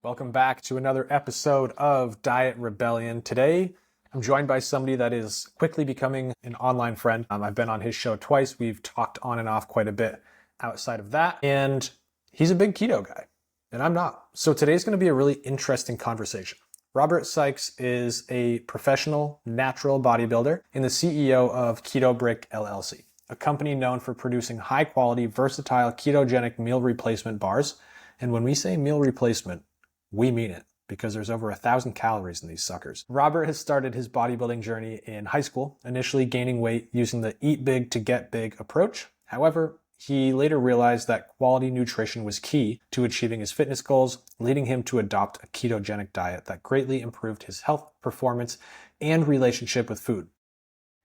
Welcome back to another episode of Diet Rebellion. Today, I'm joined by somebody that is quickly becoming an online friend. I've been on his show twice. We've talked on and off quite a bit outside of that. And he's a big keto guy, and I'm not. So today's going to be a really interesting conversation. Robert Sykes is a professional natural bodybuilder and the CEO of Keto Brick, LLC, a company known for producing high-quality, versatile, ketogenic meal replacement bars. And when we say meal replacement, we mean it, because there's over 1,000 calories in these suckers. Robert has started his bodybuilding journey in high school, initially gaining weight using the eat big to get big approach. However, he later realized that quality nutrition was key to achieving his fitness goals, leading him to adopt a ketogenic diet that greatly improved his health, performance, and relationship with food.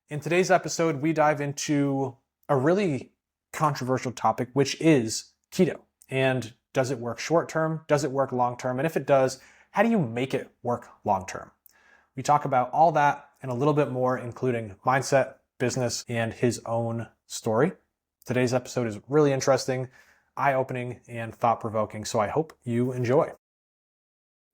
In today's episode, we dive into a really controversial topic, which is keto. And does it work short term? Does it work long term? And if it does, how do you make it work long term? We talk about all that and a little bit more, including mindset, business, and his own story. Today's episode is really interesting, eye-opening, and thought-provoking, so I hope you enjoy.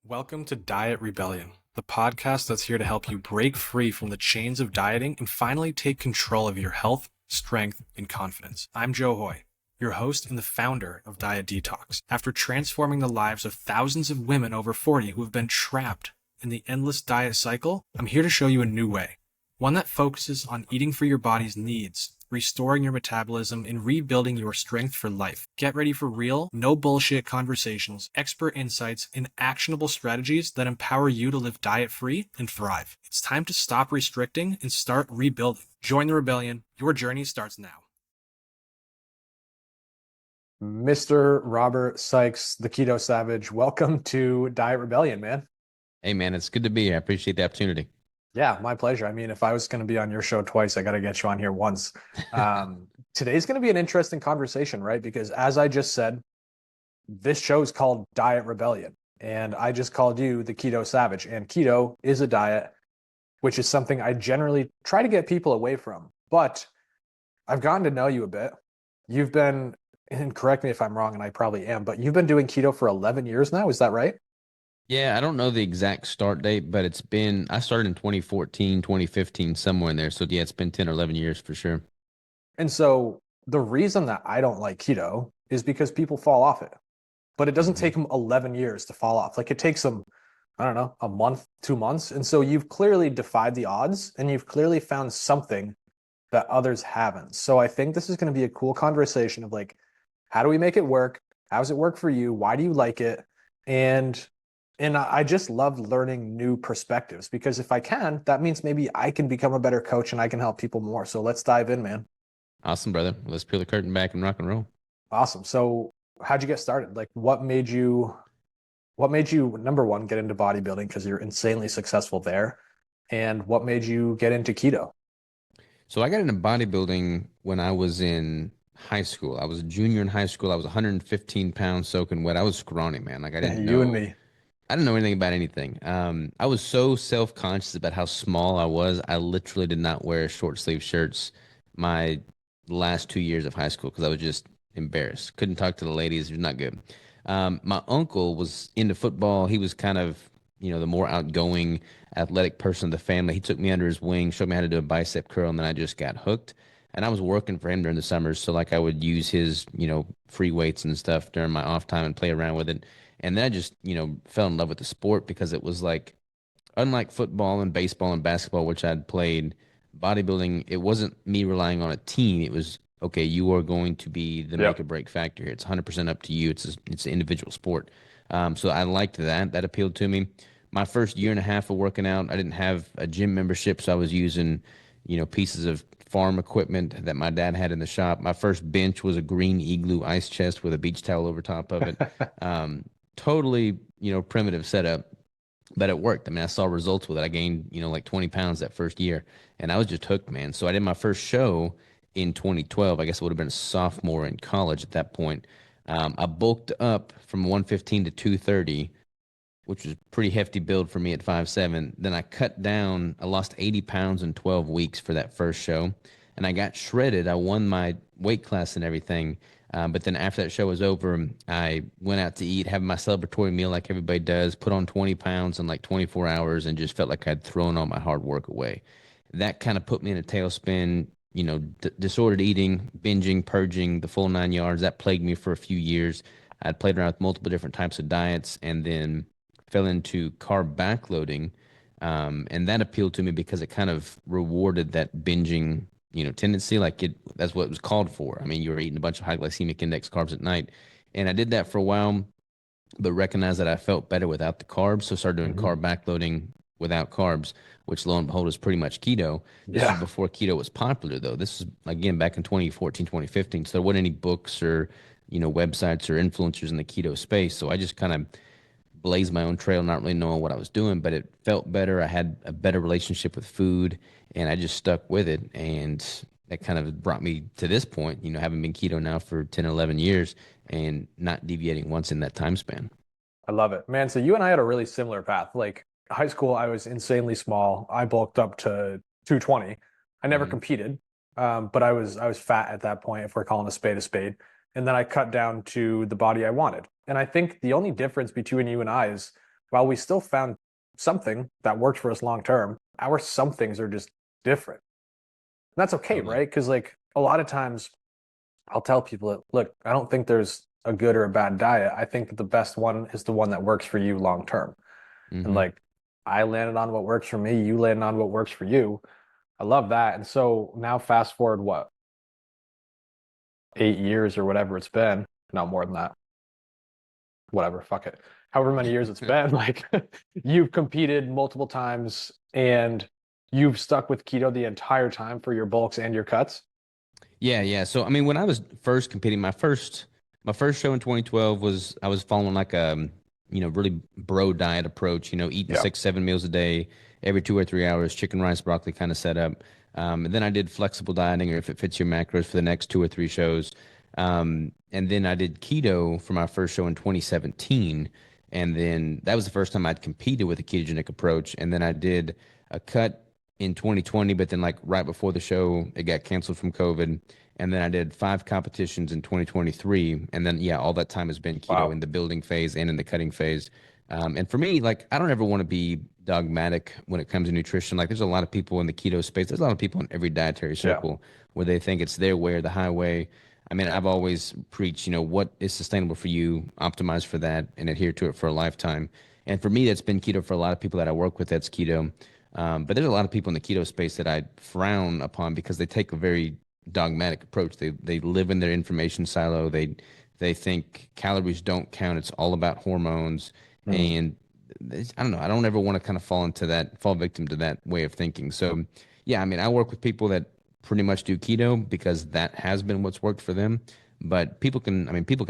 Welcome to Diet Rebellion, the podcast that's here to help you break free from the chains of dieting and finally take control of your health, strength, and confidence. I'm Joe Hoye, your host and the founder of Diet Detox. After transforming the lives of thousands of women over 40 who have been trapped in the endless diet cycle, I'm here to show you a new way. One that focuses on eating for your body's needs, restoring your metabolism, and rebuilding your strength for life. Get ready for real, no bullshit conversations, expert insights, and actionable strategies that empower you to live diet-free and thrive. It's time to stop restricting and start rebuilding. Join the rebellion. Your journey starts now. Mr. Robert Sykes, the Keto Savage, welcome to Diet Rebellion, man. Hey, man, it's good to be here. I appreciate the opportunity. Yeah, my pleasure. I mean, if I was going to be on your show twice, I got to get you on here once. Today's going to be an interesting conversation, right? Because as I just said, this show is called Diet Rebellion, and I just called you the Keto Savage. And keto is a diet, which is something I generally try to get people away from. But I've gotten to know you a bit. You've been, and correct me if I'm wrong, and I probably am, but you've been doing keto for 11 years now. Is that right? Yeah, I don't know the exact start date, but I started in 2014, 2015, somewhere in there. So yeah, it's been 10 or 11 years for sure. And so the reason that I don't like keto is because people fall off it, but it doesn't take them 11 years to fall off. Like it takes them, I don't know, a month, 2 months. And so you've clearly defied the odds and you've clearly found something that others haven't. So I think this is going to be a cool conversation of like, how do we make it work? How does it work for you? Why do you like it? And I just love learning new perspectives, because if I can, that means maybe I can become a better coach and I can help people more. So let's dive in, man. Awesome, brother. Let's peel the curtain back and rock and roll. Awesome. So how'd you get started? Like what made you, number one, get into bodybuilding, because you're insanely successful there? And what made you get into keto? So I got into bodybuilding when I was in high school. I was a junior in high school. I was 115 pounds soaking wet. I was scrawny, man. Like I didn't know. You and me. I didn't know anything about anything. I was so self-conscious about how small I was. I literally did not wear short sleeve shirts my last 2 years of high school because I was just embarrassed. Couldn't talk to the ladies. It was not good. My uncle was into football. He was kind of, the more outgoing, athletic person of the family. He took me under his wing, showed me how to do a bicep curl, and then I just got hooked. And I was working for him during the summers, so like I would use his, free weights and stuff during my off time and play around with it. And then I just, fell in love with the sport because it was like, unlike football and baseball and basketball, which I'd played, bodybuilding, it wasn't me relying on a team. It was, okay, you are going to be the make or break factor here. It's 100% up to you. It's an individual sport. So I liked that. That appealed to me. My first year and a half of working out, I didn't have a gym membership, so I was using, pieces of farm equipment that my dad had in the shop. My first bench was a green Igloo ice chest with a beach towel over top of it. Totally, primitive setup, but it worked. I mean, I saw results with it. I gained, like 20 pounds that first year, and I was just hooked, man. So I did my first show in 2012. I guess I would have been a sophomore in college at that point. I bulked up from 115 to 230, which was a pretty hefty build for me at 5'7". Then I cut down. I lost 80 pounds in 12 weeks for that first show, and I got shredded. I won my weight class and everything. But then after that show was over, I went out to eat, having my celebratory meal like everybody does, put on 20 pounds in like 24 hours, and just felt like I'd thrown all my hard work away. That kind of put me in a tailspin, disordered eating, binging, purging, the full 9 yards. That plagued me for a few years. I'd played around with multiple different types of diets and then fell into carb backloading. And that appealed to me because it kind of rewarded that binging, tendency. That's what it was called for. I mean, you were eating a bunch of high glycemic index carbs at night. And I did that for a while, but recognized that I felt better without the carbs. So started doing Hmm. carb backloading without carbs, which lo and behold is pretty much keto. This was Yeah. before keto was popular, though. This is again back in 2014, 2015. So there weren't any books or, websites or influencers in the keto space. So I just kind of blazed my own trail, not really knowing what I was doing, but it felt better. I had a better relationship with food, and I just stuck with it. And that kind of brought me to this point, having been keto now for 10, 11 years and not deviating once in that time span. I love it, man. So you and I had a really similar path. Like high school, I was insanely small. I bulked up to 220. I never Hmm. competed, but I was fat at that point, if we're calling a spade a spade. And then I cut down to the body I wanted. And I think the only difference between you and I is while we still found something that worked for us long term, our some things are just different. And that's okay, Totally. right? Because like a lot of times I'll tell people, look, I don't think there's a good or a bad diet. I think that the best one is the one that works for you long term. And Hmm. like I landed on what works for me, you landed on what works for you. I love that. And so now fast forward what, 8 years or whatever it's been, not more than that. Whatever, fuck it. However many years it's been, like you've competed multiple times and you've stuck with keto the entire time for your bulks and your cuts. Yeah, yeah. So I mean, when I was first competing, my first show in 2012 was I was following like a really bro diet approach. Eating Yeah. 6, 7 meals a day, every 2 or 3 hours, chicken, rice, broccoli kind of setup. And then I did flexible dieting, or if it fits your macros, for the next 2 or 3 shows. And then I did keto for my first show in 2017, and then that was the first time I'd competed with a ketogenic approach. And then I did a cut in 2020, but then like right before the show, it got canceled from COVID. And then I did 5 competitions in 2023. And then, yeah, all that time has been keto Wow. in the building phase and in the cutting phase. And for me, like, I don't ever want to be dogmatic when it comes to nutrition. Like, there's a lot of people in the keto space. There's a lot of people in every dietary Yeah. circle where they think it's their way or the highway. I mean, I've always preached, what is sustainable for you, optimize for that, and adhere to it for a lifetime. And for me, that's been keto. For a lot of people that I work with, that's keto. But there's a lot of people in the keto space that I frown upon because they take a very dogmatic approach. They live in their information silo. They think calories don't count. It's all about hormones. Mm. And I don't know. I don't ever want to kind of fall victim to that way of thinking. So yeah, I mean, I work with people that pretty much do keto because that has been what's worked for them. But people can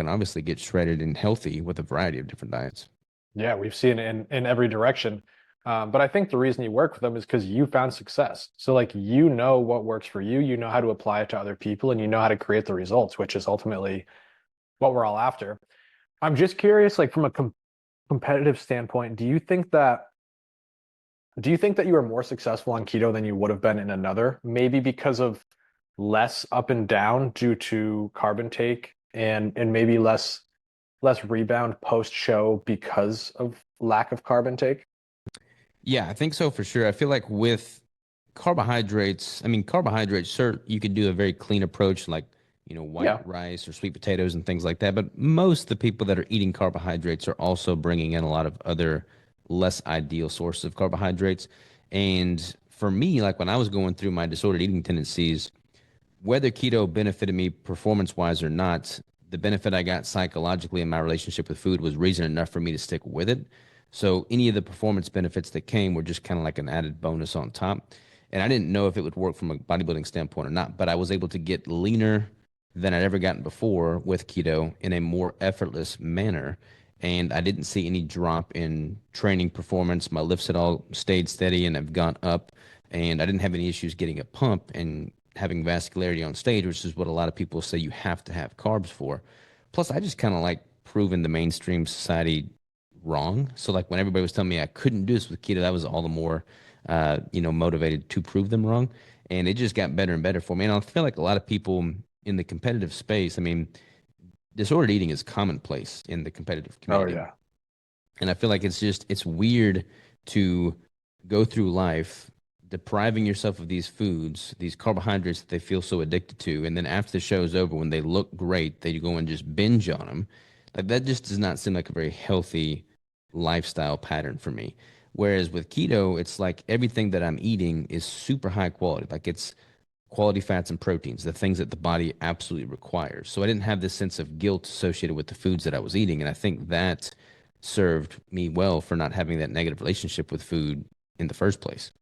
obviously get shredded and healthy with a variety of different diets. Yeah, we've seen it in every direction. But I think the reason you work with them is because you found success. So like you know what works for you, you know how to apply it to other people, and you know how to create the results, which is ultimately what we're all after. I'm just curious, like from a competitive standpoint, do you think that you are more successful on keto than you would have been in another? Maybe because of less up and down due to carb intake and maybe less rebound post show because of lack of carb intake? Yeah, I think so for sure. I feel like with carbohydrates, I mean, carbohydrates, sure, you could do a very clean approach like, white Yeah. rice or sweet potatoes and things like that. But most of the people that are eating carbohydrates are also bringing in a lot of other less ideal sources of carbohydrates. And for me, like when I was going through my disordered eating tendencies, whether keto benefited me performance wise or not, the benefit I got psychologically in my relationship with food was reason enough for me to stick with it. So any of the performance benefits that came were just kind of like an added bonus on top. And I didn't know if it would work from a bodybuilding standpoint or not, but I was able to get leaner than I'd ever gotten before with keto in a more effortless manner. And I didn't see any drop in training performance. My lifts had all stayed steady and have gone up. And I didn't have any issues getting a pump and having vascularity on stage, which is what a lot of people say you have to have carbs for. Plus, I just kind of like proving the mainstream society wrong. So like when everybody was telling me I couldn't do this with keto, that was all the more, motivated to prove them wrong. And it just got better and better for me. And I feel like a lot of people in the competitive space, I mean, disordered eating is commonplace in the competitive Oh community. yeah. And I feel like it's weird to go through life depriving yourself of these foods, these carbohydrates that they feel so addicted to, and then after the show is over, when they look great, they go and just binge on them. Like that just does not seem like a very healthy lifestyle pattern for me. Whereas with keto, it's like everything that I'm eating is super high quality. Like it's quality fats and proteins, the things that the body absolutely requires. So I didn't have this sense of guilt associated with the foods that I was eating. And I think that served me well for not having that negative relationship with food in the first place.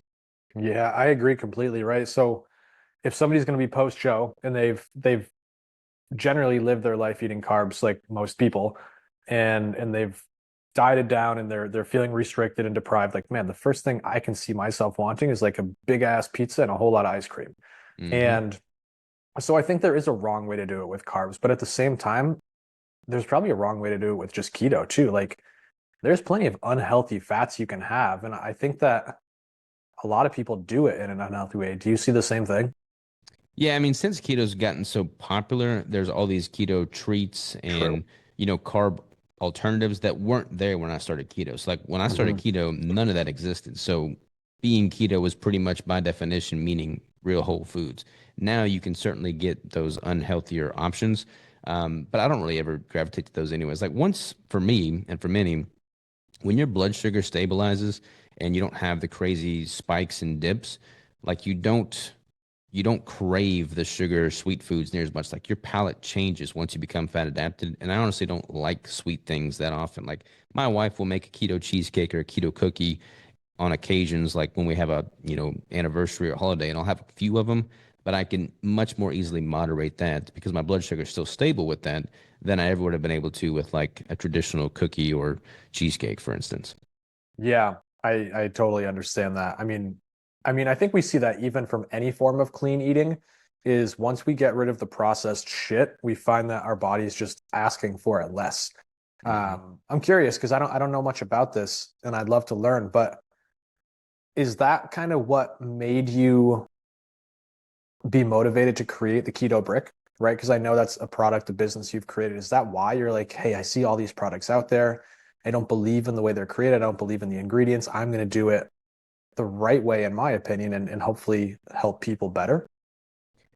Yeah, I agree completely, right? So if somebody's going to be post show and they've generally lived their life eating carbs like most people and they've dieted down and they're feeling restricted and deprived, like man, the first thing I can see myself wanting is like a big ass pizza and a whole lot of ice cream. Hmm. And so I think there is a wrong way to do it with carbs, but at the same time, there's probably a wrong way to do it with just keto too. Like there's plenty of unhealthy fats you can have, and I think that a lot of people do it in an unhealthy way. Do you see the same thing? Yeah, I mean, since keto's gotten so popular, there's all these keto treats True. and, carb alternatives that weren't there when I started keto. So, like, when I started Hmm. keto, none of that existed. So, being keto was pretty much by definition meaning real whole foods. Now you can certainly get those unhealthier options, but I don't really ever gravitate to those anyways. Like, once for me and for many, when your blood sugar stabilizes and you don't have the crazy spikes and dips, like you don't crave the sugar sweet foods near as much. Like your palate changes once you become fat adapted. And I honestly don't like sweet things that often. Like my wife will make a keto cheesecake or a keto cookie on occasions, like when we have a anniversary or holiday, and I'll have a few of them. But I can much more easily moderate that because my blood sugar is still stable with that than I ever would have been able to with like a traditional cookie or cheesecake, for instance. Yeah, I totally understand that. I mean, I think we see that even from any form of clean eating is once we get rid of the processed shit, we find that our body's just asking for it less. Hmm. I'm curious because I don't know much about this and I'd love to learn, but is that kind of what made you be motivated to create the Keto Brick, right? Because I know that's a product, a business you've created. Is that why you're like, hey, I see all these products out there. I don't believe in the way they're created. I don't believe in the ingredients. I'm going to do it the right way, in my opinion, and hopefully help people better.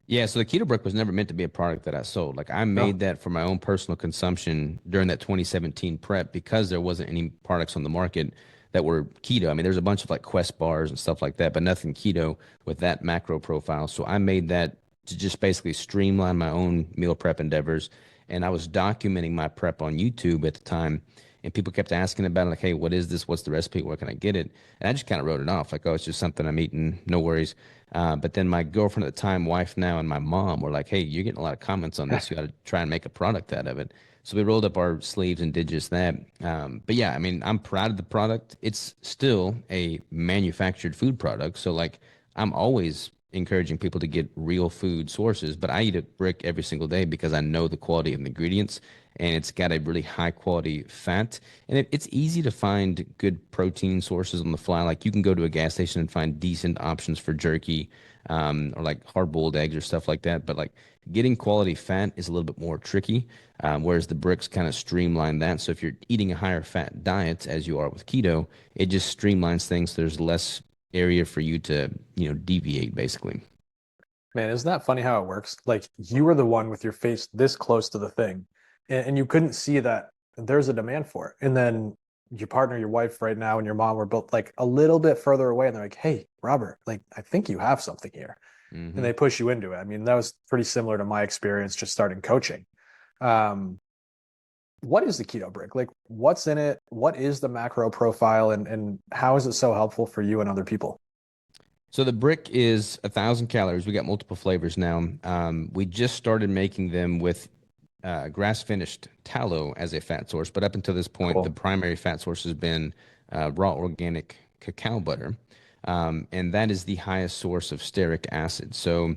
Yeah, so the keto brick was never meant to be a product that I sold. Like I made No. that for my own personal consumption during that 2017 prep because there wasn't any products on the market that were keto. I mean, there's a bunch of like Quest bars and stuff like that, but nothing keto with that macro profile. So I made that to just basically streamline my own meal prep endeavors. And I was documenting my prep on YouTube at the time. And people kept asking about it, like, hey, what is this? What's the recipe? Where can I get it? And I just kind of wrote it off, like, oh, it's just something I'm eating. No worries. But then my girlfriend at the time, wife now, and my mom were like, "Hey, you're getting a lot of comments on this. You got to try and make a product out of it." So we rolled up our sleeves and did just that. But yeah, I mean, I'm proud of the product. It's still a manufactured food product, so like, I'm always encouraging people to get real food sources. But I eat a brick every single day because I know the quality of the ingredients, and it's got a really high quality fat. And it's easy to find good protein sources on the fly. Like you can go to a gas station and find decent options for jerky, or like hard boiled eggs or stuff like that. But like getting quality fat is a little bit more tricky, whereas the bricks kind of streamline that. So if you're eating a higher fat diet, as you are with keto, it just streamlines things. So there's less area for you to, deviate basically. Man, isn't that funny how it works? Like you were the one with your face this close to the thing, and you couldn't see that there's a demand for it. And then your partner, your wife right now, and your mom were both like a little bit further away, and they're like, "Hey, Robert, like I think you have something here," and Hmm. they push you into it. I mean, that was pretty similar to my experience just starting coaching. Um, what is the keto brick? Like, what's in it? What is the macro profile, and how is it so helpful for you and other people? So the brick is 1,000 calories. We got multiple flavors now. We just started making them with grass finished tallow as a fat source, but up until this point, the Cool. primary fat source has been raw organic cacao butter, and that is the highest source of stearic acid. So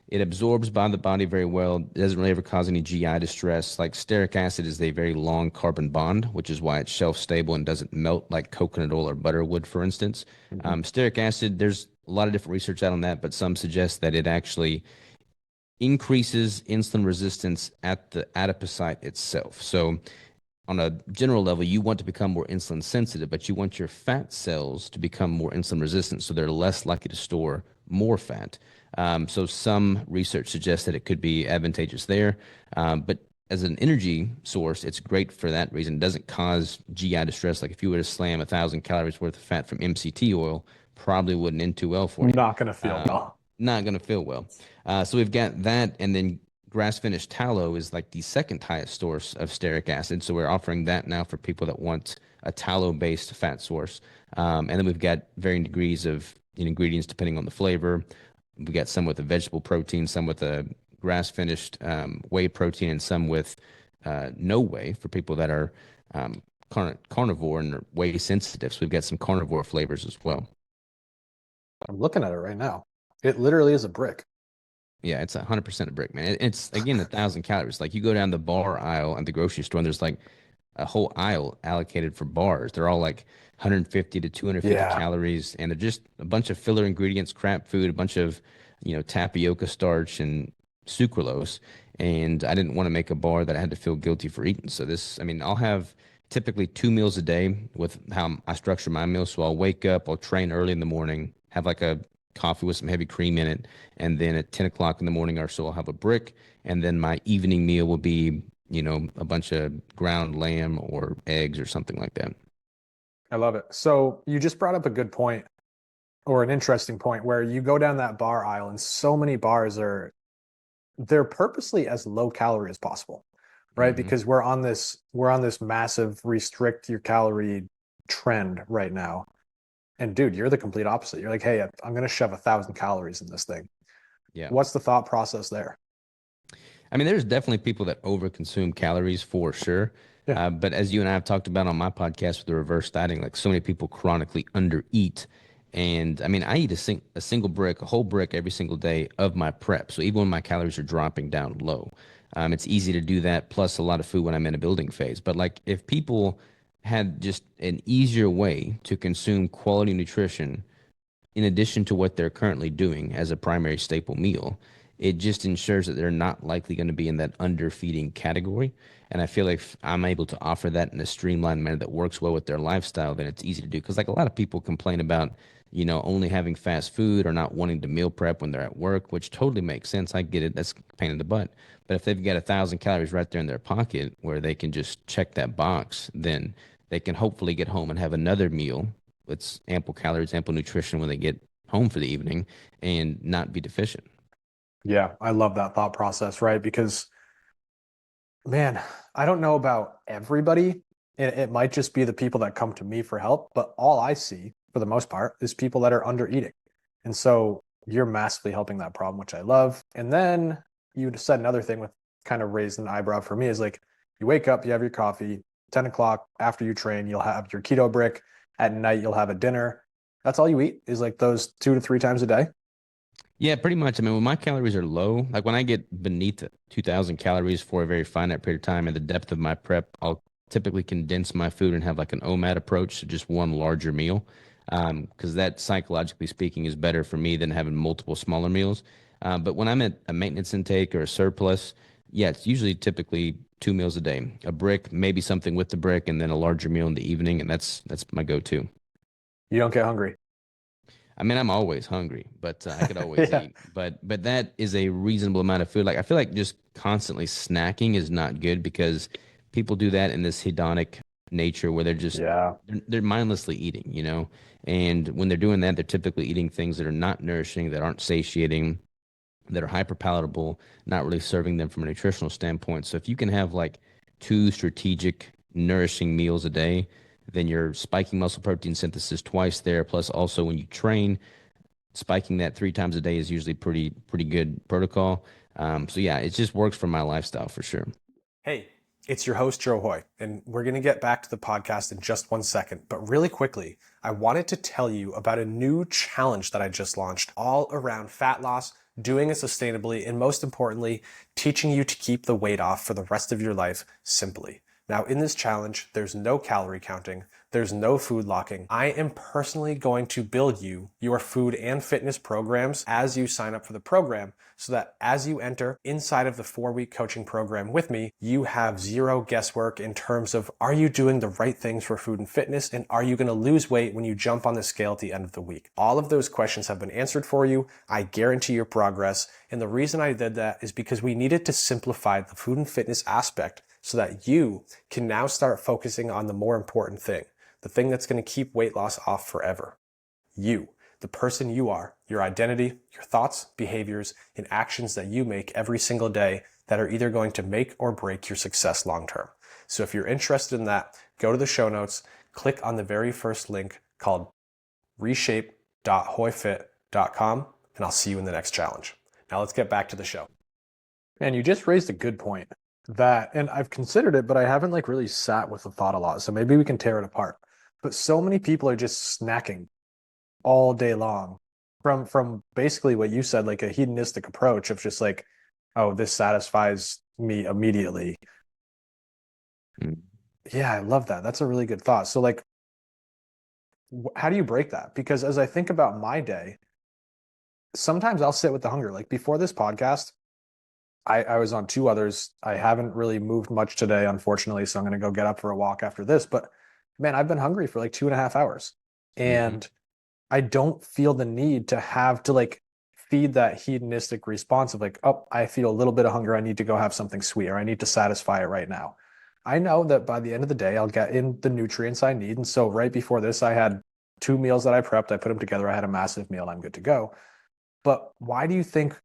it absorbs by the body very well. It doesn't really ever cause any GI distress. Like stearic acid is a very long carbon bond, which is why it's shelf stable and doesn't melt like coconut oil or butter would, for instance. Mhm. Stearic acid, there's a lot of different research out on that, but some suggest that it actually increases insulin resistance at the adipocyte itself. So on a general level, you want to become more insulin sensitive, but you want your fat cells to become more insulin resistant, so they're less likely to store more fat. So some research suggests that it could be advantageous there, but as an energy source, it's great for that reason. It doesn't cause GI distress. Like if you were to slam 1,000 calories worth of fat from MCT oil, probably wouldn't end too well for you. Not going to feel well. Not going to feel well. So we've got that, and then grass-finished tallow is like the second highest source of stearic acid. So we're offering that now for people that want a tallow-based fat source. And then we've got varying degrees of ingredients depending on the flavor. We got some with a vegetable protein, some with a grass-finished whey protein, and some with no whey for people that are carnivore and are whey sensitive. So we've got some carnivore flavors as well. I'm looking at it right now. It literally is a brick. Yeah, it's 100% a brick, man. It's again 1,000 calories. Like you go down the bar aisle at the grocery store, and there's like a whole aisle allocated for bars. They're all like 150 to 250 Yeah. calories, and they're just a bunch of filler ingredients, crap food, a bunch of tapioca starch and sucralose. And I didn't want to make a bar that I had to feel guilty for eating. So this, I mean, I'll have typically 2 meals a day with how I structure my meals. So I'll wake up, I'll train early in the morning, have like a coffee with some heavy cream in it, and then at 10 o'clock in the morning or so I'll have a brick, and then my evening meal will be a bunch of ground lamb or eggs or something like that. I love it. So you just brought up a good point, or an interesting point, where you go down that bar aisle and so many bars they're purposely as low calorie as possible, right? Hmm. Because we're on this massive restrict your calorie trend right now. And dude, you're the complete opposite. You're like, hey, I'm going to shove 1,000 calories in this thing. Yeah. What's the thought process there? I mean, there's definitely people that overconsume calories for sure. Yeah. But as you and I have talked about on my podcast with the reverse dieting, like so many people chronically undereat. And I mean, I eat a single brick, a whole brick every single day of my prep. So even when my calories are dropping down low, it's easy to do that. Plus a lot of food when I'm in a building phase. But like if people had just an easier way to consume quality nutrition in addition to what they're currently doing as a primary staple meal, it just ensures that they're not likely going to be in that underfeeding category. And I feel like if I'm able to offer that in a streamlined manner that works well with their lifestyle, then it's easy to do. Because like a lot of people complain about, only having fast food or not wanting to meal prep when they're at work, which totally makes sense. I get it. That's a pain in the butt. But if they've got 1,000 calories right there in their pocket where they can just check that box, then they can hopefully get home and have another meal with ample calories, ample nutrition when they get home for the evening and not be deficient. Yeah, I love that thought process, right? Because, man, I don't know about everybody. It might just be the people that come to me for help, but all I see for the most part is people that are under eating. And so you're massively helping that problem, which I love. And then you said another thing with kind of raised an eyebrow for me is like you wake up, you have your coffee, 10 o'clock after you train, you'll have your keto brick. At night, you'll have a dinner. That's all you eat is like those 2 to 3 times a day. Yeah, pretty much. I mean, when my calories are low, like when I get beneath 2,000 calories for a very finite period of time and the depth of my prep, I'll typically condense my food and have like an OMAD approach to just one larger meal. Because that psychologically speaking is better for me than having multiple smaller meals. But when I'm at a maintenance intake or a surplus, yeah, it's usually typically 2 meals a day, a brick, maybe something with the brick, and then a larger meal in the evening, and that's my go-to. You don't get hungry. I mean, I'm always hungry, but I could always Yeah. eat. But that is a reasonable amount of food. Like I feel like just constantly snacking is not good because people do that in this hedonic nature where Yeah. they're mindlessly eating. And when they're doing that, they're typically eating things that are not nourishing, that aren't satiating, that are hyper palatable, not really serving them from a nutritional standpoint. So if you can have like two strategic nourishing meals a day, then you're spiking muscle protein synthesis twice there. Plus also when you train, spiking that 3 times a day is usually pretty good protocol. So yeah, it just works for my lifestyle for sure. Hey, it's your host, Joe Hoye, and we're going to get back to the podcast in just 1 second. But really quickly, I wanted to tell you about a new challenge that I just launched all around fat loss, doing it sustainably, and most importantly, teaching you to keep the weight off for the rest of your life simply. Now, in this challenge, there's no calorie counting, there's no food locking. I am personally going to build you your food and fitness programs as you sign up for the program, so that as you enter inside of the 4-week coaching program with me, you have zero guesswork in terms of, are you doing the right things for food and fitness, and are you going to lose weight when you jump on the scale at the end of the week? All of those questions have been answered for you. I guarantee your progress. And the reason I did that is because we needed to simplify the food and fitness aspect so that you can now start focusing on the more important thing, the thing that's going to keep weight loss off forever. You, the person you are, your identity, your thoughts, behaviors, and actions that you make every single day that are either going to make or break your success long term. So if you're interested in that, go to the show notes, click on the very first link called reshape.hoyfit.com, and I'll see you in the next challenge. Now let's get back to the show. Man, you just raised a good point that, and I've considered it, but I haven't like really sat with the thought a lot. So maybe we can tear it apart. But so many people are just snacking all day long from basically what you said, like a hedonistic approach of just like, oh, this satisfies me immediately. Yeah, I love that. That's a really good thought. So like, how do you break that? Because as I think about my day, sometimes I'll sit with the hunger. Like before this podcast, I was on 2 others. I haven't really moved much today, unfortunately. So I'm going to go get up for a walk after this. But man, I've been hungry for like 2.5 hours. And I don't feel the need to have to like feed that hedonistic response of like, oh, I feel a little bit of hunger. I need to go have something sweet, or I need to satisfy it right now. I know that by the end of the day, I'll get in the nutrients I need. And so right before this, I had 2 meals that I prepped. I put them together. I had a massive meal. I'm good to go. But why do you think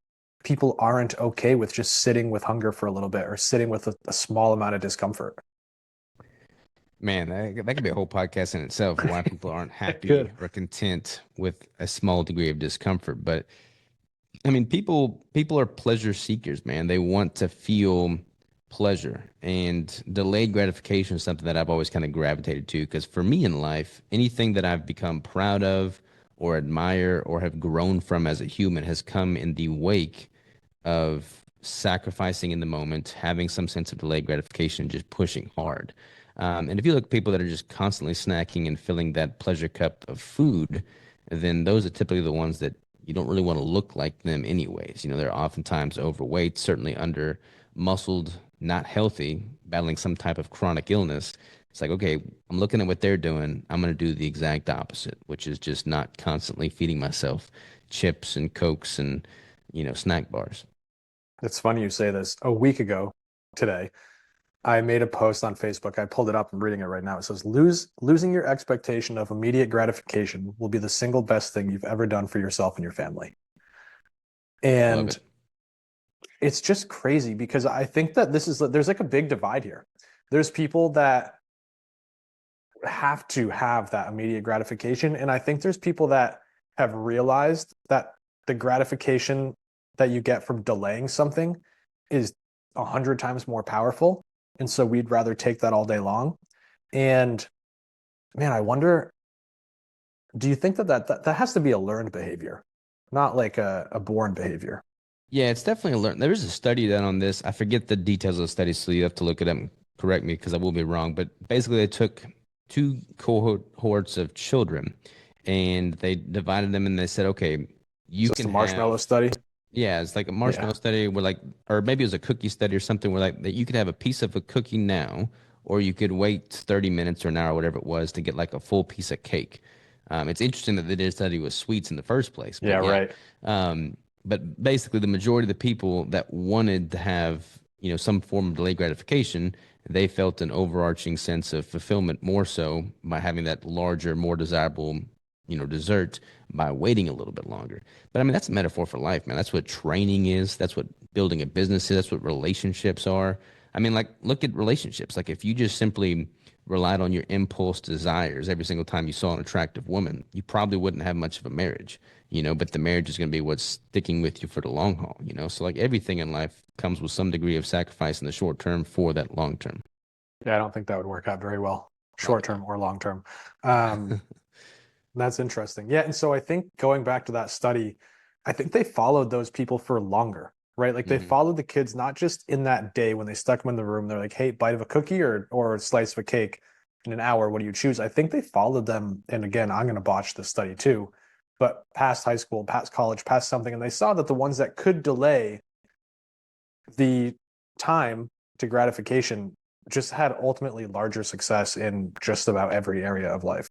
people aren't okay with just sitting with hunger for a little bit, or sitting with a small amount of discomfort? Man, that could be a whole podcast in itself, why people aren't happy Good. or content with a small degree of discomfort. But I mean, people are pleasure seekers, man. They want to feel pleasure, and delayed gratification is something that I've always kind of gravitated to. Because for me in life, anything that I've become proud of or admire or have grown from as a human has come in the wake of sacrificing in the moment, having some sense of delayed gratification, just pushing hard. And if you look at people that are just constantly snacking and filling that pleasure cup of food, then those are typically the ones that you don't really want to look like them anyways. You know, they're oftentimes overweight, certainly under muscled, not healthy, battling some type of chronic illness. It's like, okay, I'm looking at what they're doing. I'm going to do the exact opposite, which is just not constantly feeding myself chips and Cokes and, snack bars. It's funny you say this. A week ago today, I made a post on Facebook. I pulled it up. I'm reading it right now. It says, losing your expectation of immediate gratification will be the single best thing you've ever done for yourself and your family. Love And it. it's just crazy because I think that there's like a big divide here. There's people that have to have that immediate gratification. And I think there's people that have realized that the gratification that you get from delaying something is 100 times more powerful. And so we'd rather take that all day long. And man, I wonder, do you think that has to be a learned behavior, not like a born behavior? Yeah, it's definitely a learn. There was a study done on this. I forget the details of the study, so you have to look it up and correct me because I will be wrong. But basically, they took 2 cohorts of children and they divided them and they said, okay, Is you this can the marshmallow have, study? yeah, it's like a Yeah. marshmallow study where like, or maybe it was a cookie study or something where like that you could have a piece of a cookie now, or you could wait 30 minutes or an hour, whatever it was, to get like a full piece of cake. It's interesting that they did a study with sweets in the first place, Yeah, but yeah. right. But basically, the majority of the people that wanted to have, some form of delayed gratification, they felt an overarching sense of fulfillment more so by having that larger, more desirable, dessert by waiting a little bit longer. But I mean, that's a metaphor for life, man. That's what training is. That's what building a business is. That's what relationships are. I mean, like, look at relationships. Like, if you just simply relied on your impulse desires every single time you saw an attractive woman, you probably wouldn't have much of a marriage, but the marriage is going to be what's sticking with you for the long haul. So, like, everything in life comes with some degree of sacrifice in the short term for that long term. Yeah, I don't think that would work out very well, Probably short term or long term. Um, that's interesting. Yeah, and so I think going back to that study, I think they followed those people for longer. right? Like they Hmm. followed the kids not just in that day when they stuck them in the room. They're like, "Hey, bite of a cookie or a slice of a cake in an hour. What do you choose?" I think they followed them. And again, I'm going to botch this study too, but past high school, past college, past something, and they saw that the ones that could delay the time to gratification just had ultimately larger success in just about every area of life.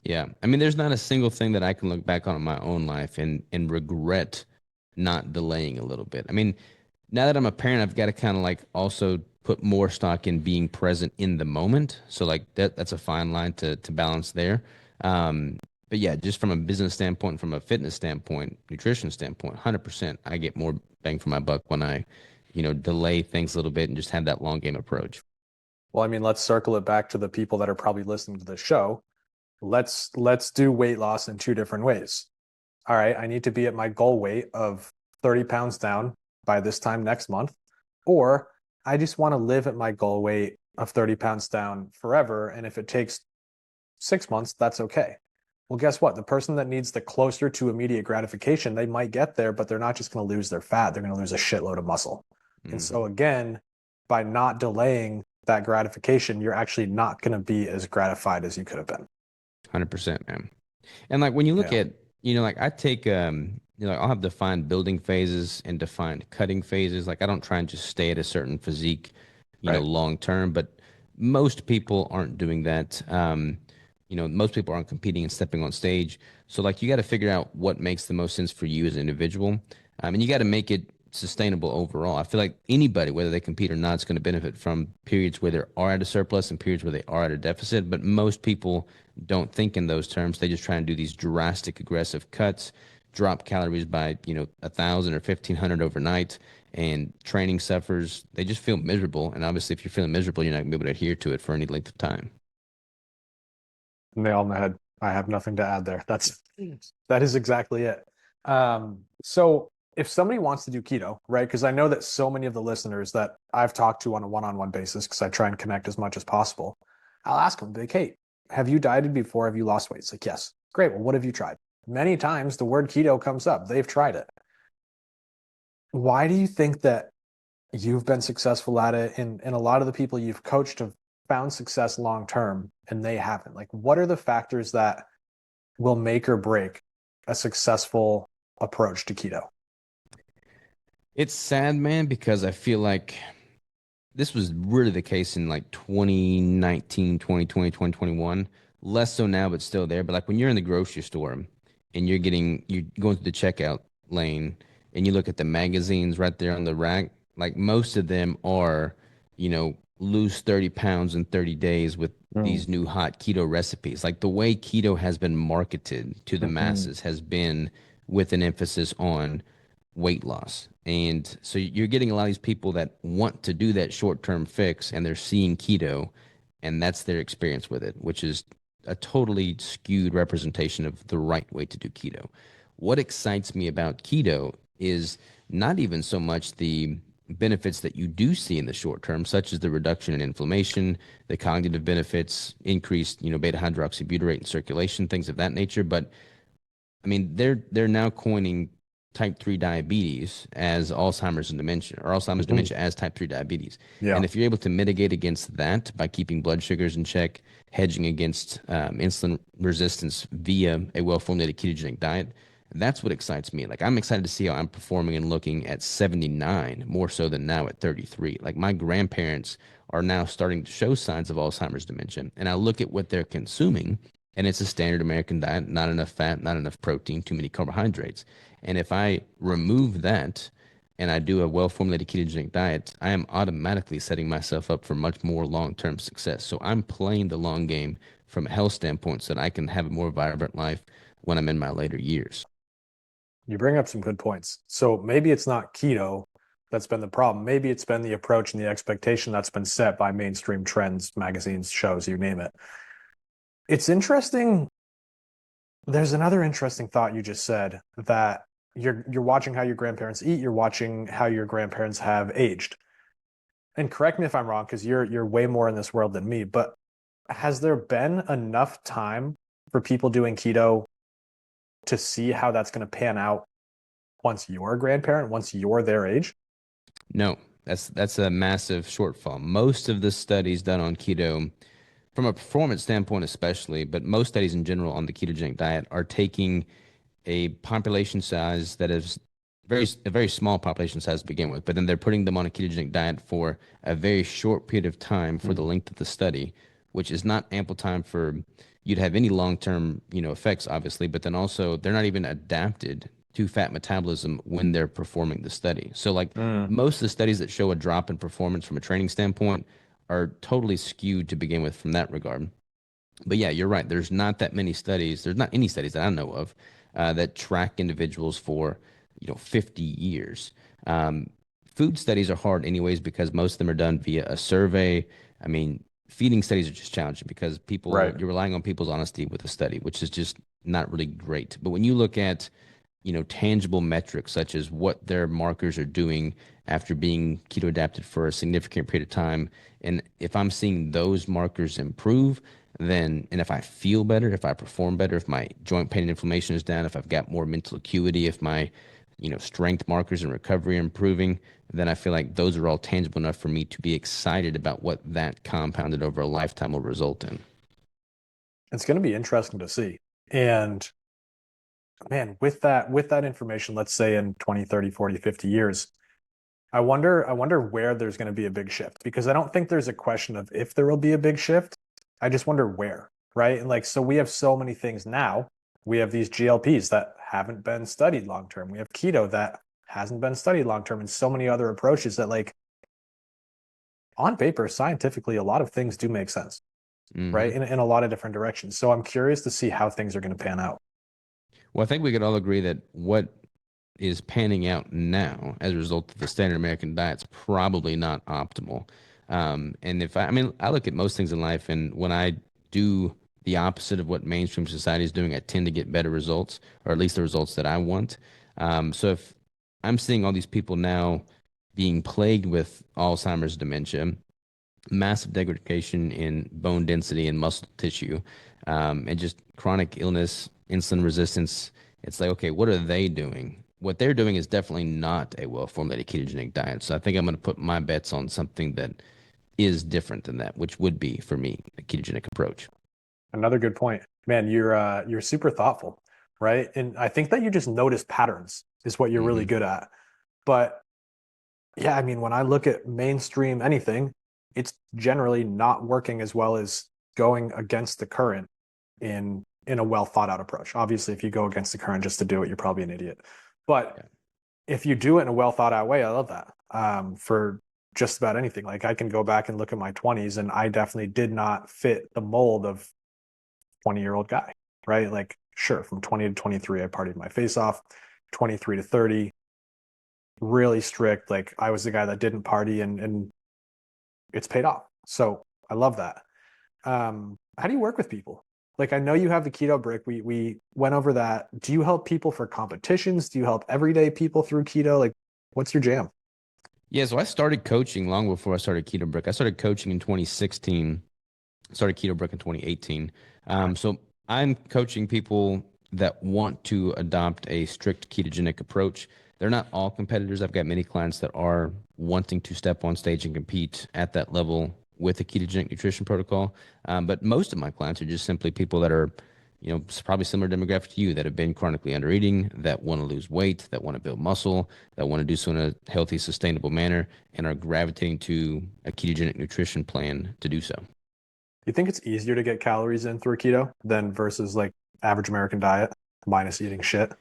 Yeah. I mean, there's not a single thing that I can look back on in my own life and regret not delaying a little bit. I mean, now that I'm a parent, I've got to kind of like also put more stock in being present in the moment. So like that's a fine line to balance there. Um, but yeah, just from a business standpoint, from a fitness standpoint, nutrition standpoint, 100%, I get more bang for my buck when I, delay things a little bit and just have that long game approach. Well, I mean, let's circle it back to the people that are probably listening to the show. Let's do weight loss in two different ways. All right, I need to be at my goal weight of 30 pounds down by this time next month, or I just want to live at my goal weight of 30 pounds down forever. And if it takes 6 months, that's okay. Well, guess what? The person that needs the closer to immediate gratification, they might get there, but they're not just going to lose their fat. They're going to lose a shitload of muscle. And Hmm. so, again, by not delaying that gratification, you're actually not going to be as gratified as you could have been. 100%, man. And like when you look Yeah. at, like I take I'll have defined building phases and defined cutting phases. Like I don't try and just stay at a certain physique, Right. long term, but most people aren't doing that. Most people aren't competing and stepping on stage. So like you got to figure out what makes the most sense for you as an individual. And you got to make it sustainable overall. I feel like anybody, whether they compete or not, is going to benefit from periods where they are at a surplus and periods where they are at a deficit. But most people don't think in those terms. They just try and do these drastic, aggressive cuts, drop calories by 1,000 or 1,500 overnight, and training suffers. They just feel miserable. And obviously, if you're feeling miserable, you're not going to be able to adhere to it for any length of time. Nail on the head. I have nothing to add there. That is exactly it. So if somebody wants to do keto, right? Because I know that so many of the listeners that I've talked to on a one-on-one basis, because I try and connect as much as possible, I'll ask them, like, "Hey, have you dieted before? Have you lost weight?" It's like, "Yes." Great. Well, what have you tried? Many times the word keto comes up. They've tried it. Why do you think that you've been successful at it and a lot of the people you've coached have found success long term and they haven't? Like, what are the factors that will make or break a successful approach to keto? It's sad, man, because I feel like this was really the case in like 2019, 2020, 2021. Less so now, but still there. But like when you're in the grocery store and you're going through the checkout lane and you look at the magazines right there on the rack, like most of them are, lose 30 pounds in 30 days with Mm. these new hot keto recipes. Like the way keto has been marketed to the Mhm. masses has been with an emphasis on weight loss. And so you're getting a lot of these people that want to do that short term fix and they're seeing keto and that's their experience with it, which is a totally skewed representation of the right way to do keto. What excites me about keto is not even so much the benefits that you do see in the short term, such as the reduction in inflammation, the cognitive benefits, increased, beta hydroxybutyrate in circulation, things of that nature, but I mean, they're now coining type 3 diabetes as Alzheimer's and dementia, or Alzheimer's Mhm. dementia as type 3 diabetes. Yeah. And if you're able to mitigate against that by keeping blood sugars in check, hedging against insulin resistance via a well-formulated ketogenic diet, that's what excites me. Like, I'm excited to see how I'm performing and looking at 79 more so than now at 33. Like, my grandparents are now starting to show signs of Alzheimer's dementia. And I look at what they're consuming and it's a standard American diet, not enough fat, not enough protein, too many carbohydrates. And if I remove that and I do a well formulated ketogenic diet, I am automatically setting myself up for much more long term success. So I'm playing the long game from a health standpoint so that I can have a more vibrant life when I'm in my later years. You bring up some good points. So maybe it's not keto that's been the problem. Maybe it's been the approach and the expectation that's been set by mainstream trends, magazines, shows, you name it. It's interesting. There's another interesting thought you just said that you're watching how your grandparents eat, you're watching how your grandparents have aged. And correct me if I'm wrong, because you're way more in this world than me, but has there been enough time for people doing keto to see how that's going to pan out once you're a grandparent, once you're their age? No, that's a massive shortfall. Most of the studies done on keto, from a performance standpoint especially, but most studies in general on the ketogenic diet are taking a population size that is a very small population size to begin with, but then they're putting them on a ketogenic diet for a very short period of time for the length of the study, which is not ample time for you to have any long-term, effects, obviously, but then also they're not even adapted to fat metabolism when they're performing the study. So like Mm, most of the studies that show a drop in performance from a training standpoint are totally skewed to begin with from that regard. But yeah, you're right. There's not that many studies. There's not any studies that I know of that track individuals for 50 years. Um, Food studies are hard anyways because most of them are done via a survey. I mean, feeding studies are just challenging because right. you're relying on people's honesty with a study, which is just not really great. But when you look at tangible metrics such as what their markers are doing after being keto adapted for a significant period of time. And if I'm seeing those markers improve, and if I feel better, if I perform better, if my joint pain and inflammation is down, if I've got more mental acuity, if my, strength markers and recovery are improving, then I feel like those are all tangible enough for me to be excited about what that compounded over a lifetime will result in. It's going to be interesting to see. And man, with that information, let's say in 20, 30, 40, 50 years, I wonder where there's going to be a big shift because I don't think there's a question of if there will be a big shift. I just wonder where, right? And like, so we have so many things now. We have these GLPs that haven't been studied long term. We have keto that hasn't been studied long term, and so many other approaches that, like, on paper, scientifically, a lot of things do make sense, right? Hmm. In a lot of different directions. So I'm curious to see how things are going to pan out. Well, I think we could all agree that what is panning out now as a result of the standard American diet's probably not optimal. And I mean, I look at most things in life, and when I do the opposite of what mainstream society is doing, I tend to get better results, or at least the results that I want. So if I'm seeing all these people now being plagued with Alzheimer's, dementia, massive degradation in bone density and muscle tissue, and just chronic illness, insulin resistance. It's like, okay, what are they doing? What they're doing is definitely not a well formulated ketogenic diet. So I think I'm going to put my bets on something that is different than that, which would be for me a ketogenic approach. Another good point. Man, you're super thoughtful, right? And I think that you just notice patterns is what you're really Hmm. good at. But yeah, I mean, when I look at mainstream anything, it's generally not working as well as going against the current in a well thought out approach. Obviously, if you go against the current just to do it, you're probably an idiot. But Yeah. if you do it in a well thought out way, I love that. For just about anything. Like I can go back and look at my 20s and I definitely did not fit the mold of 20-year-old guy, right? Like, sure, from 20 to 23, I partied my face off. 23 to 30, really strict. Like, I was the guy that didn't party, and it's paid off. So I love that. How do you work with people? Like, I know you have the Keto Brick. We went over that. Do you help people for competitions? Do you help everyday people through keto? Like, what's your jam? Yeah, so I started coaching long before I started Keto Brick. I started coaching in 2016, started Keto Brick in 2018. So I'm coaching people that want to adopt a strict ketogenic approach. They're not all competitors. I've got many clients that are wanting to step on stage and compete at that level with a ketogenic nutrition protocol. But most of my clients are just simply people that are, probably similar demographic to you that have been chronically undereating, that want to lose weight, that want to build muscle, that want to do so in a healthy, sustainable manner, and are gravitating to a ketogenic nutrition plan to do so. You think it's easier to get calories in through keto than versus like average American diet minus eating shit?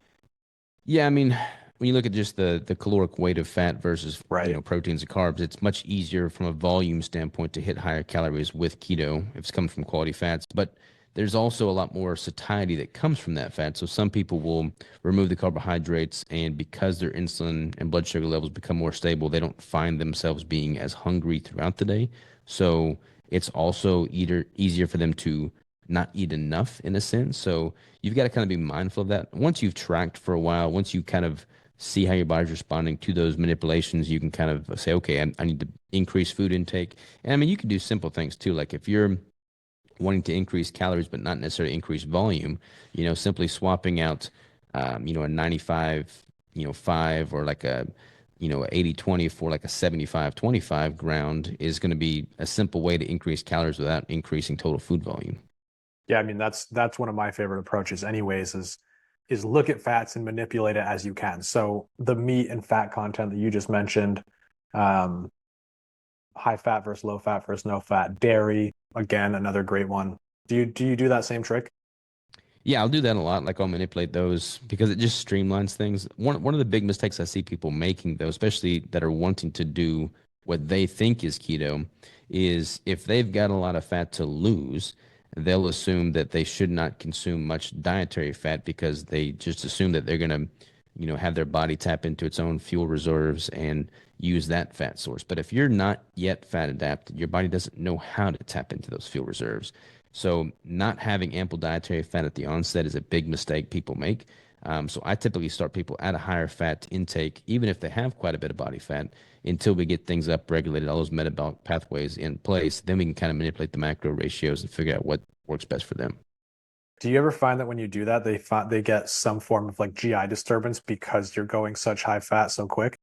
Yeah, I mean, when you look at just the caloric weight of fat versus, Right. proteins and carbs, it's much easier from a volume standpoint to hit higher calories with keto if it's coming from quality fats. But there's also a lot more satiety that comes from that fat. So some people will remove the carbohydrates, and because their insulin and blood sugar levels become more stable, they don't find themselves being as hungry throughout the day. So it's also either easier for them to not eat enough in a sense. So you've got to kind of be mindful of that. Once you've tracked for a while, once you kind of see how your body's responding to those manipulations, you can kind of say, okay, I need to increase food intake. And I mean, you can do simple things too. Like if you're wanting to increase calories, but not necessarily increase volume, simply swapping out, a 95, 5 or like a 80-20 for like a 75-25 ground is going to be a simple way to increase calories without increasing total food volume. Yeah, I mean that's one of my favorite approaches anyways is look at fats and manipulate it as you can. So the meat and fat content that you just mentioned, um, high fat versus low fat versus no fat, dairy, again, another great one. Do you do that same trick? Yeah, I'll do that a lot. Like I'll manipulate those because it just streamlines things. One of the big mistakes I see people making though, especially that are wanting to do what they think is keto, is if they've got a lot of fat to lose, they'll assume that they should not consume much dietary fat because they just assume that they're gonna, have their body tap into its own fuel reserves and use that fat source. But if you're not yet fat adapted, your body doesn't know how to tap into those fuel reserves. So not having ample dietary fat at the onset is a big mistake people make. So I typically start people at a higher fat intake, even if they have quite a bit of body fat, until we get things up regulated, all those metabolic pathways in place. Then we can kind of manipulate the macro ratios and figure out what works best for them. Do you ever find that when you do that, they get some form of like GI disturbance because you're going such high fat so quick?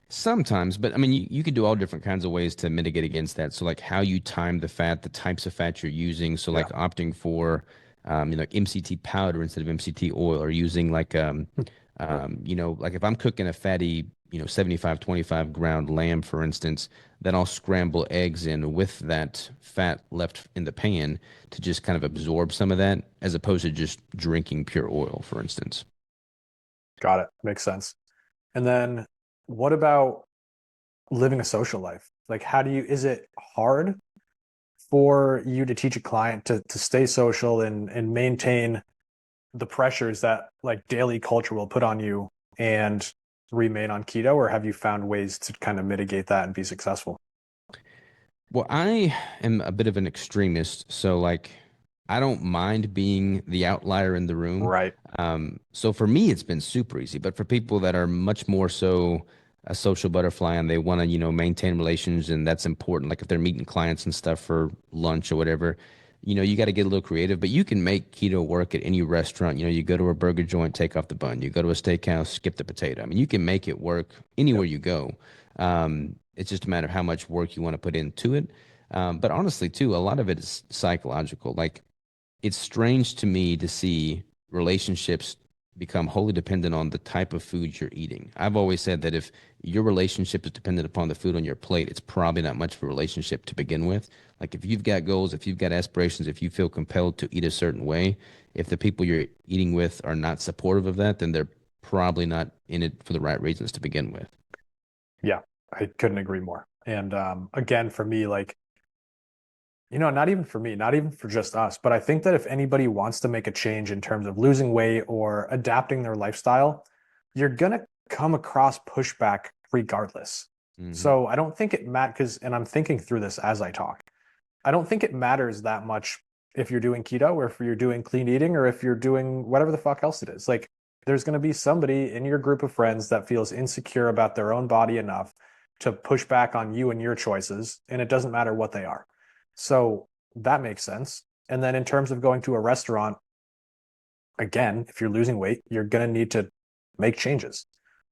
Sometimes, but I mean, you could do all different kinds of ways to mitigate against that. So, like how you time the fat, the types of fat you're using. So, Yeah. like opting for, like MCT powder instead of MCT oil, or using like, like if I'm cooking a fatty, 75-25 ground lamb, for instance, then I'll scramble eggs in with that fat left in the pan to just kind of absorb some of that, as opposed to just drinking pure oil, for instance. Got it. Makes sense. And then what about living a social life? Like is it hard for you to teach a client to stay social and maintain the pressures that like daily culture will put on you and remain on keto, or have you found ways to kind of mitigate that and be successful? Well, I am a bit of an extremist, so like I don't mind being the outlier in the room. Right. So for me, it's been super easy. But for people that are much more so a social butterfly and they want to, maintain relations and that's important, like if they're meeting clients and stuff for lunch or whatever, you got to get a little creative. But you can make keto work at any restaurant. You go to a burger joint, take off the bun. You go to a steakhouse, skip the potato. I mean, you can make it work anywhere Yep. you go. It's just a matter of how much work you want to put into it. But honestly, too, a lot of it is psychological. Like it's strange to me to see relationships become wholly dependent on the type of food you're eating. I've always said that if your relationship is dependent upon the food on your plate, it's probably not much of a relationship to begin with. Like if you've got goals, if you've got aspirations, if you feel compelled to eat a certain way, if the people you're eating with are not supportive of that, then they're probably not in it for the right reasons to begin with. Yeah, I couldn't agree more. And again, for me, like, not even for me, not even for just us, but I think that if anybody wants to make a change in terms of losing weight or adapting their lifestyle, you're going to come across pushback regardless. Hmm. So I don't think it matters, and I'm thinking through this as I talk. I don't think it matters that much if you're doing keto or if you're doing clean eating or if you're doing whatever the fuck else it is. Like, there's going to be somebody in your group of friends that feels insecure about their own body enough to push back on you and your choices, and it doesn't matter what they are. So that makes sense. And then in terms of going to a restaurant, again, if you're losing weight, you're going to need to make changes,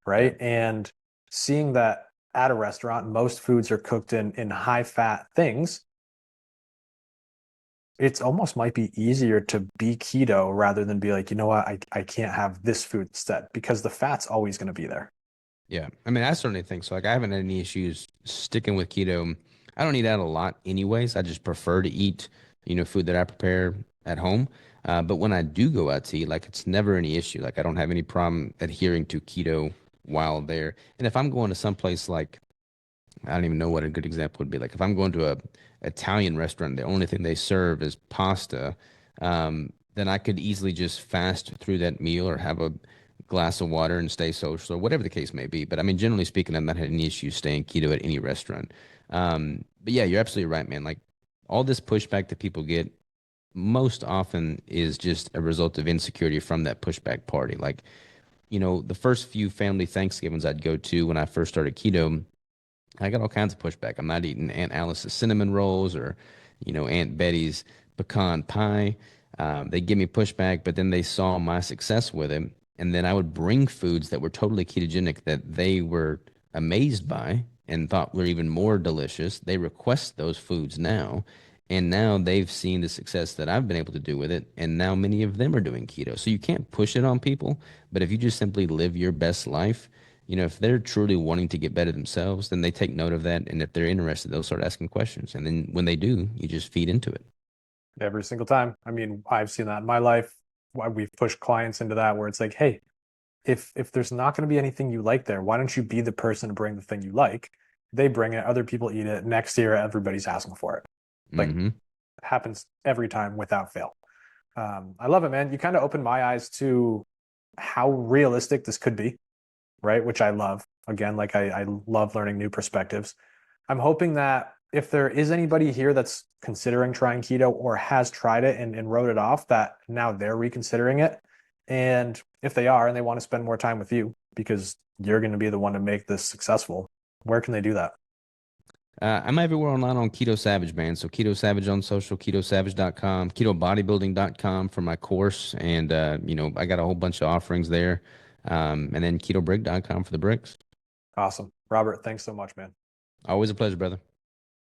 Yeah. right? And seeing that at a restaurant, most foods are cooked in high fat things, it's almost might be easier to be keto rather than be like, you know what, I can't have this food instead because the fat's always going to be there. Yeah. I mean, I certainly think so. Like, I haven't had any issues sticking with keto. I don't eat out a lot anyways. I just prefer to eat, food that I prepare at home. But when I do go out to eat, like, it's never any issue. Like, I don't have any problem adhering to keto while there. And if I'm going to someplace like, I don't even know what a good example would be. Like, if I'm going to a Italian restaurant, the only thing they serve is pasta, then I could easily just fast through that meal or have a glass of water and stay social or whatever the case may be. But I mean, generally speaking, I've not had any issues staying keto at any restaurant. But yeah, you're absolutely right, man. Like all this pushback that people get most often is just a result of insecurity from that pushback party. Like, the first few family Thanksgivings I'd go to when I first started keto, I got all kinds of pushback. I'm not eating Aunt Alice's cinnamon rolls or, Aunt Betty's pecan pie. They give me pushback, but then they saw my success with it And then I would bring foods that were totally ketogenic that they were amazed by and thought were even more delicious. They request those foods now. And now they've seen the success that I've been able to do with it. And now many of them are doing keto. So you can't push it on people. But if you just simply live your best life, if they're truly wanting to get better themselves, then they take note of that. And if they're interested, they'll start asking questions. And then when they do, you just feed into it. Every single time. I mean, I've seen that in my life. Why we've pushed clients into that where it's like, hey, if there's not going to be anything you like there, why don't you be the person to bring the thing you like? They bring it, other people eat it. Next year, everybody's asking for it. Like, Mm-hmm. it happens every time without fail. I love it, man. You kind of opened my eyes to how realistic this could be, right? Which I love. Again, like I love learning new perspectives. I'm hoping that if there is anybody here that's considering trying keto or has tried it and wrote it off, that now they're reconsidering it. And if they are and they want to spend more time with you because you're going to be the one to make this successful, where can they do that? I'm everywhere online on Keto Savage, man. So Keto Savage on social, ketosavage.com, ketobodybuilding.com for my course. And, I got a whole bunch of offerings there. And then ketobrick.com for the bricks. Awesome. Robert, thanks so much, man. Always a pleasure, brother.